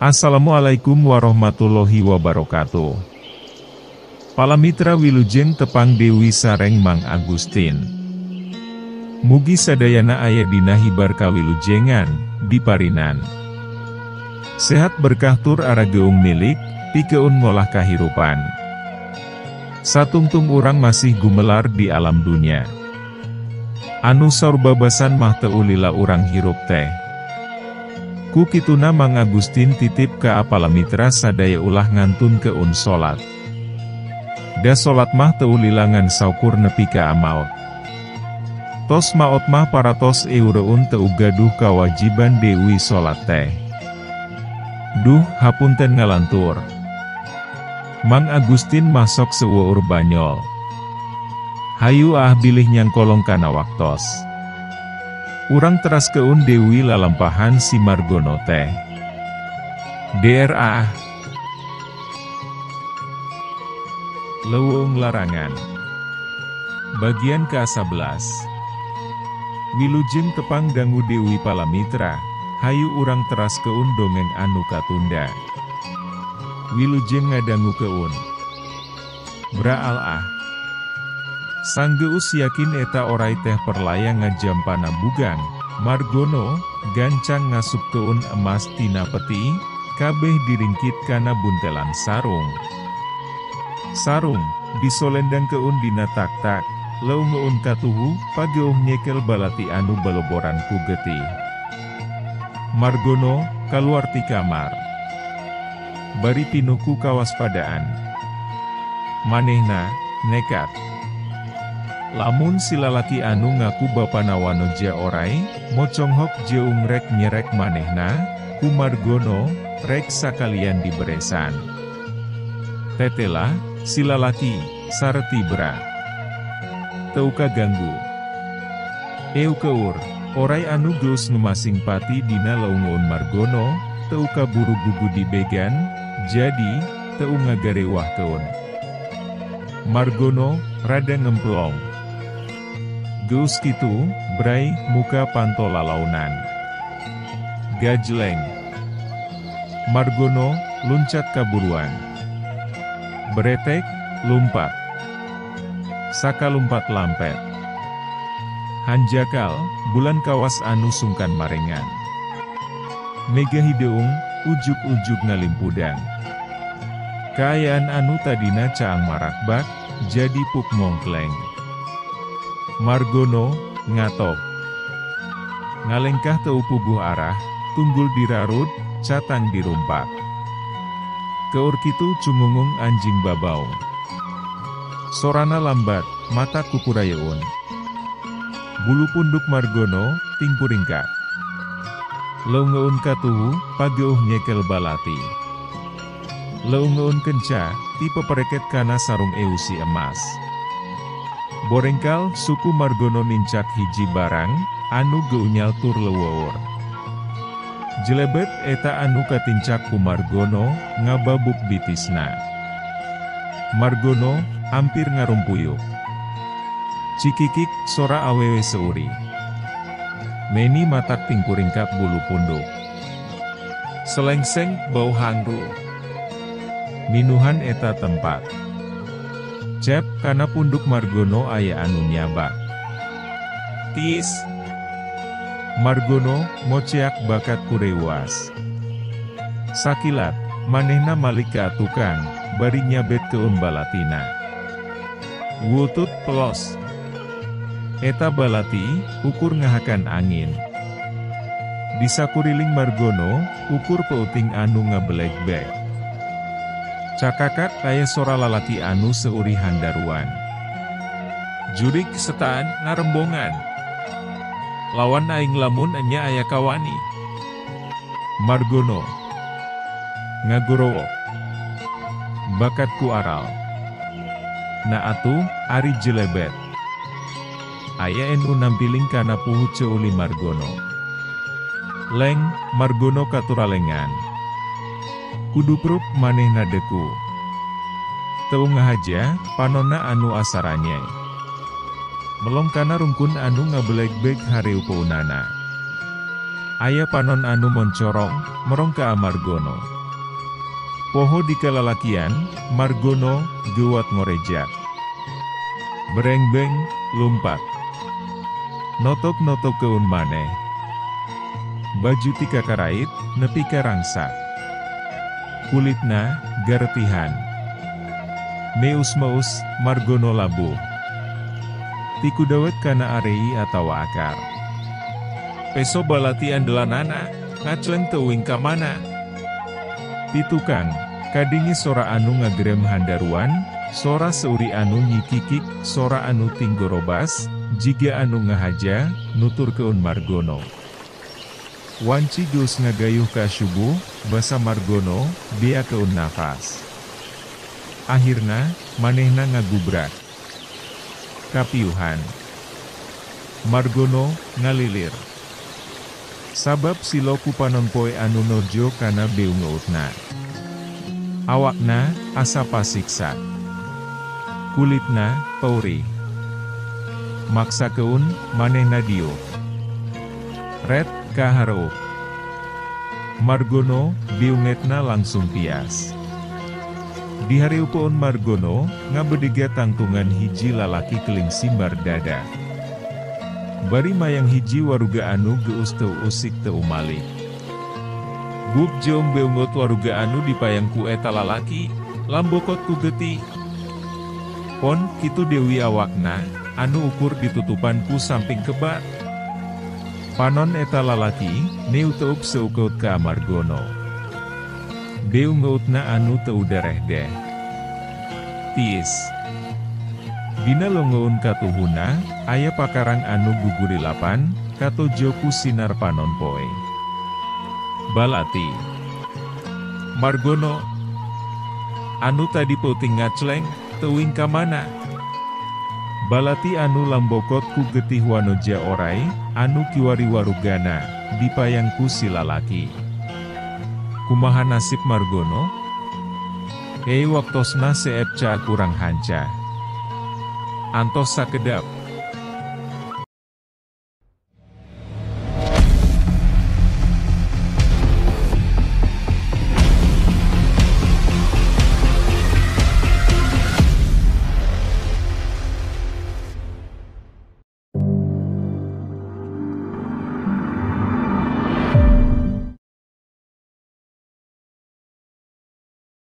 Assalamualaikum warahmatullahi wabarakatuh. Palamitra wilujeng tepang Dewi sareng Mang Agustin. Mugi sadayana aya dina hibar kawilujengan, diparinan. Sehat berkah tur arageung milik, pikeun ngolah kahirupan. Satungtung urang masih gumelar di alam dunia. Anu sorbabasan mah teu lila urang hirup teh. Ku kituna Mang Agustin titip ka palamitra sadaya ulah ngantun keun salat. Da salat mah teu lilangan saukur nepi ka amaot. Tos maot mah paratos eureun teu gaduh kawajiban dewi salat teh. Duh hapunten ngalantur. Mang Agustin masok seueur banyol. Hayu bilih nyangkolong kana waktos. Urang teras keun Dewi lalampahan si Margono teh. DRA Leuweung larangan. Bagian ke-11. Wilujeng tepang dangu Dewi Palamitra, hayu urang teras keun dongeng anu katunda. Wilujeng ngadangu keun. Braal Sanggeus yakin eta orai teh perlayang ngajampana bugang, Margono, gancang ngasup keun emas tina peti, kabeh diringkit kana buntelan sarung. Sarung, disolendang keun dina tak-tak, leungeun katuhu, pageuh nyekel balati anu baloboran ku getih. Margono, kaluar ti kamar. Bari pinuku kawaspadaan. Manehna, nekat. Lamun si lalaki anu ngaku bapana wanoja orai, moconghok jeung rek nyerek manehna, ku Margono, rek sakalian diberesan. Tetela, si lalaki, sareti bra. Teu kaganggu. Eu keur, orai anu geus numasing pati dina leungeun Margono, teu kaburu gugu dibegan, jadi, teu ngagarewah keun. Margono, rada ngemplong. Geus kitu, brai, muka panto lalaunan. Gajleng. Margono, luncat kaburuan. Beretek, lumpat. Saka lumpat lampet. Hanjakal, bulan kawas anu sungkan marengan. Mega hideung, ujug-ujug ngalimpudan. Kaayaan anu tadina caang marakbak, jadi puk mongkleng. Margono, ngatok. Ngalengkah teu puguh arah, tunggul dirarut, catang dirumpak. Keur kitu cungungung anjing babaung. Sorana lambat, mata kupurayeun. Bulu punduk Margono, tingpuringkak. Leungeun katuhu, pageuh nyekel balati. Leungeun kenca, tipe pereket kana sarung eusi emas. Borengkal suku Margono nincak hiji barang, anu geunyal tur leuweur. Jelebet eta anu katincak ku Margono, ngababuk bitisna. Margono, hampir ngarumpuyuk. Cikikik, sora awewe seuri. Meni matak tingkuringkak bulu punduk. Selengseng, bau hangru. Minuhan eta tempat. Cep, kana punduk Margono aya anu nyabak. Tis. Margono, moceak bakat kurewas. Sakilat, manehna malik ka tukang, bari nyabet keun balatina. Wutut pelos. Eta balati, ukur ngahakan angin. Disakuriling Margono, ukur peuting anu ngabeleg-beg. Cakakak aya sora lalaki anu seuri handaruan. Jurik setaan ngarembongan. Lawan aing lamun enya aya kawani. Margono. Ngagorowo. Bakatku aral. Na atuh, ari jelebet. Aya enu nampiling kana puhu ceuli Margono. Leng, Margono katuralengan. Kudupruk manehna deku. Teu ngahaja, panonna anu asaranye. Melong kana rungkun anu ngabeleg-beg hareu peunana. aya panon anu moncorong, merong ka Margono. Poho dikalalakian, Margono, gewat ngorejak. Berengbeng, lumpat. Notok-notok keun maneh. Baju tika karait, nepi ka rangsak. Kulitna, garetihan. Meus-meus, Margono labuh. Tiku dawet kana arei atawa akar. Peso balati andelanana, ngacleng teuing ka mana? Pitukang, kadingi sora anu ngagrem handaruan, sora seuri anu nyikikik, sora anu tinggorobas, jiga anu ngahaja, nutur keun Margono. Wanci geus ngagayuh ka syubuh, basa Margono, bea keun nafas. Akhirna, manehna ngagubrak. Kapiuhan. Margono, ngalilir. Sabab silo ku panon poe anu nojo kana beungeutna. Awakna, asa pasiksa. Kulitna, pauri. Maksa keun, manehna diuk. Red, kahareup. Margono, biungetna langsung pias. Di hareupeun Margono, ngabedega tangtungan hiji lalaki keling simbar dada. Bari mayang hiji waruga anu geus teu usik teu malik. Buk jom beungot waruga anu dipayang ku eta lalaki, lambokot ku geti. Pon, kitu dewi awakna, anu ukur ditutupan ku samping keba. Panon eta lalaki, neu teup seukeut ka Margono. Beungeutna anu teu dereh deh. Tiis. Dina longoun katuhuna, aya pakarang anu gugurilapan, katojo ku sinar panon poe. Balati. Margono. Anu tadi peuting ngacleng, teuing ka mana? Balati anu lambokot ku getih wanoja orai, anu kiwari warugana, dipayang ku si lalaki. Kumaha nasib Margono? Waktosna seep ca kurang hanca. Antos sakedap.